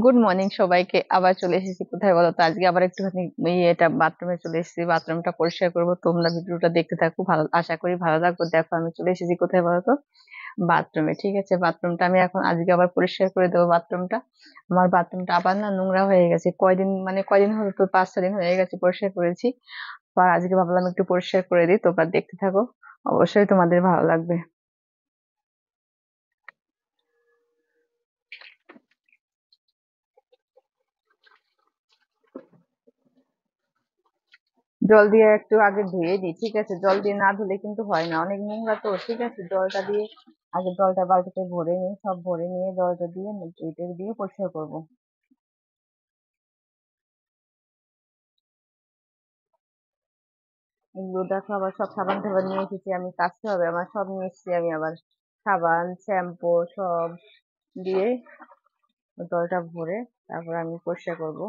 Good morning সবাইকে। আবার চলে এসেছি কোথায় বলো তো? আজকে আবার একটুখানি এটা বাথরুমে চলে এসেছি, বাথরুমটা পরিষ্কার করবো। তোমরা ভিডিওটা দেখতে থাকো, ভালো আশা করি ভালো লাগবে। দেখো আমি চলে এসেছি কোথায় বলো তো? বাথরুমে। ঠিক আছে, বাথরুমটা আমি এখন আজকে আবার পরিষ্কার করে দেবো বাথরুমটা। আমার বাথরুমটা আবার না নোংরা হয়ে গেছে, কয়দিন হলো তো, 5-6 দিন হয়ে গেছে পরিষ্কার করেছি। আর আজকে ভাবলাম একটু পরিষ্কার করে দিই, তোমরা দেখতে থাকো, অবশ্যই তোমাদের ভালো লাগবে। জল দিয়ে একটু আগে ধুয়ে দিই, ঠিক আছে? জল দিয়ে না ধুলে কিন্তু হয় না, অনেক নোংরা তো, ঠিক আছে? জলটা দিয়ে আগে, জলটা বালতিতে ভরে নিই, সব ভরে নিয়ে জলটা দিয়ে এটা দিয়ে পরিষ্কার করবো। এগুলো দেখো, আবার সব সাবান টাবান নিয়ে এসেছি আমি, কাচতে হবে আমার, সব নিয়ে এসেছি আমি আবার। সাবান, শ্যাম্পু সব দিয়ে জলটা ভরে তারপর আমি পরিষ্কার করবো।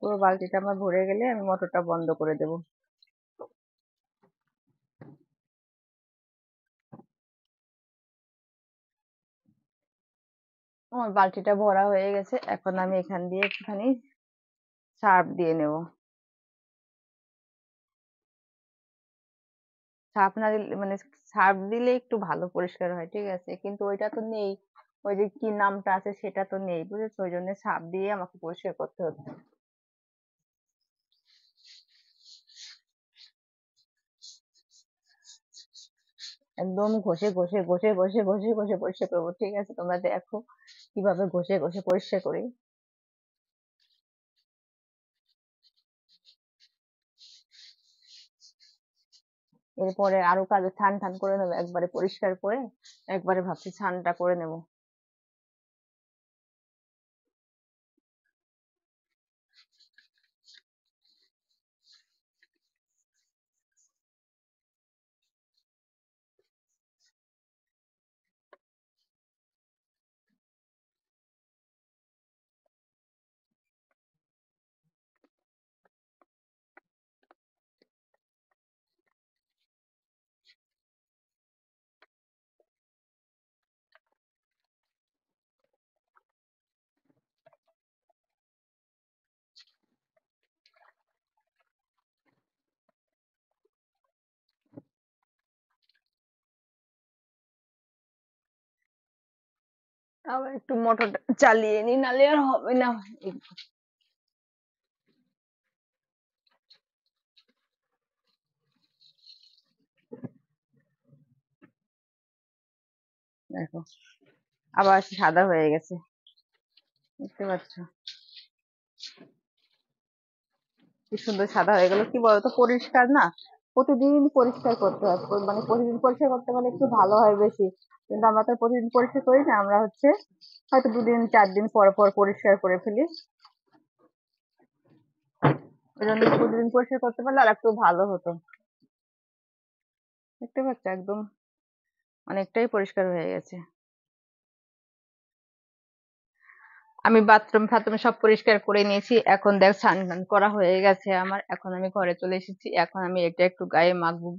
পুরো বালতিটা আমার ভরে গেলে আমি মোটরটা বন্ধ করে দেবো। আমার বালতিটা ভরা হয়ে গেছে, এখন আমি এখান দিয়ে একটুখানি সার্ফ দিয়ে নেবো। সার্ফ না দিলে মানে, সার্ফ দিলে একটু ভালো পরিষ্কার হয়, ঠিক আছে? কিন্তু ওইটা তো নেই, ওই যে কি নামটা আছে সেটা তো নেই, বুঝেছো? ওই জন্য সার্ফ দিয়ে আমাকে পরিষ্কার করতে হচ্ছে। একদম ঘষে ঘষে ঘষে ঘষে ঘষে ঘষে পরিষ্কার করবো, ঠিক আছে? তোমরা দেখো কিভাবে ঘষে ঘষে পরিষ্কার করি। এরপরে আরো কাজে ছান টান করে নেবো, একবারে পরিষ্কার করে একবারে ভাবছি ছানটা করে নেবো। আবার একটু মোটরটা চালিয়ে নি, নালে আর হবে না। দেখো আবার সাদা হয়ে গেছে, দেখতে পাচ্ছ? কি সুন্দর সাদা হয়ে গেল, কি বলতো? পরিষ্কার না, প্রতিদিন পরিষ্কার করতে হয়, মানে প্রতিদিন পরিষ্কার করতে পারলে একটু ভালো হয় বেশি। কিন্তু আমরা তো প্রতিদিন পরিষ্কার করি না, আমরা হচ্ছে হয়তো 2-4 দিন পর পর পরিষ্কার করে ফেলি। ওই জন্য প্রতিদিন পরিষ্কার করতে পারলে আর একটু ভালো হতো। দেখতে পাচ্ছ একদম অনেকটাই পরিষ্কার হয়ে গেছে। আমি বাথরুম ফাথরুম সব পরিষ্কার করে নিয়েছি, এখন দেখ স্নান টান করা হয়ে গেছে আমার, এখন আমি ঘরে চলে এসেছি। এখন আমি এটা একটু গায়ে মাখবো,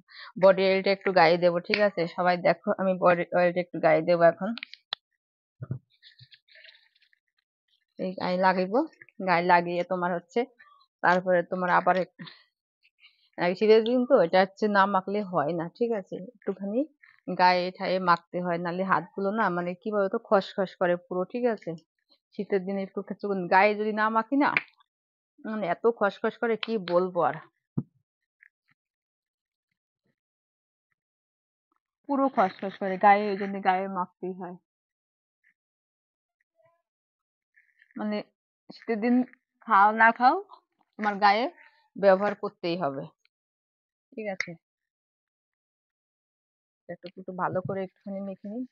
বডি অয়েলটা একটু গায়ে দেবো, ঠিক আছে? সবাই দেখো, আমি বডি অয়েলটা একটু গায়ে দেবো এখন। এই গায়ে লাগাইবো, গায়ে লাগিয়ে তোমার হচ্ছে তারপরে তোমার আবার শীতের দিন তো, এটা হচ্ছে না মাখলে হয় না, ঠিক আছে? একটুখানি গায়ে ঠায়ে মাখতে হয়, নাহলে হাতগুলো না মানে কি বলতো, খসখস করে পুরো, ঠিক আছে? শীতের দিনে একটু কিছুক্ষণ গায়ে যদি না মাখি না, মানে এত খসখস করে কি বলবো আর। পুরো খসখস করে গায়ে, ওই জন্য গায়ে মাখতেই হয়। মানে শীতের দিন খাও না খাও, তোমার গায়ে ব্যবহার করতেই হবে, ঠিক আছে? একটু একটু ভালো করে একটুখানি মেখে নিই,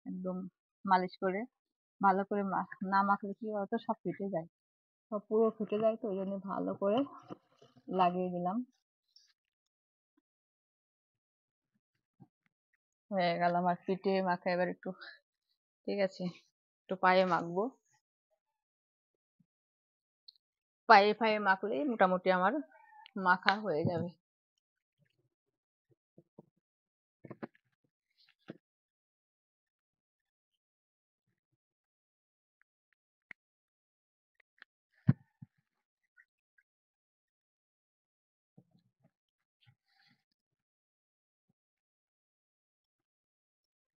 একদম মালিশ করে ভালো করে। না মাখলে কি বলতো, সব ফেটে যায়, সব পুরো ফেটে যায়, তো ওই জন্য ভালো করে লাগিয়ে দিলাম। হয়ে গেল আমার পিঠে মাখা, এবার একটু, ঠিক আছে, একটু পায়ে মাখবো। পায়ে পায়ে মাখলেই মোটামুটি আমার মাখা হয়ে যাবে।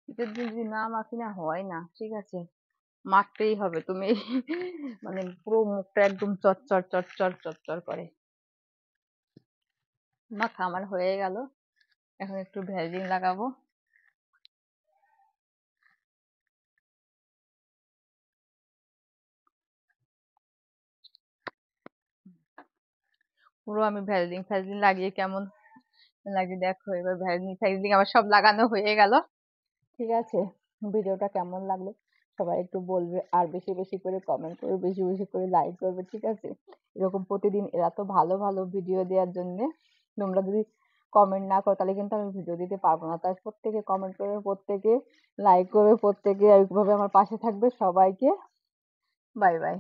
শীতের দিন যদি না মাখি না হয় না, ঠিক আছে? মাখতেই হবে তুমি। মানে পুরো মুখটা একদম চচ্চর চচ্চর চচ্চর করে। মাখা আমার হয়ে গেল, এখন একটু ভ্যাসলিন লাগাবো। পুরো আমি ভ্যাসলিন ফ্যাসলিন লাগিয়ে কেমন লাগে দেখো। এবার ভ্যাসলিন ফ্যাসলিন আমার সব লাগানো হয়ে গেল, ঠিক আছে? ভিডিওটা কেমন লাগলো সবাই একটু বলবে, আর বেশি বেশি করে কমেন্ট করবে, বেশি বেশি করে লাইক করবে, ঠিক আছে? এরকম প্রতিদিন এরা তো ভালো ভালো ভিডিও দেওয়ার জন্য তোমরা যদি কমেন্ট না করো তাহলে কিন্তু আমি ভিডিও দিতে পারবো না। তাই প্রত্যেকে কমেন্ট করবে, প্রত্যেকে লাইক করবে, প্রত্যেকে এইভাবে আমার পাশে থাকবে। সবাইকে বাই বাই।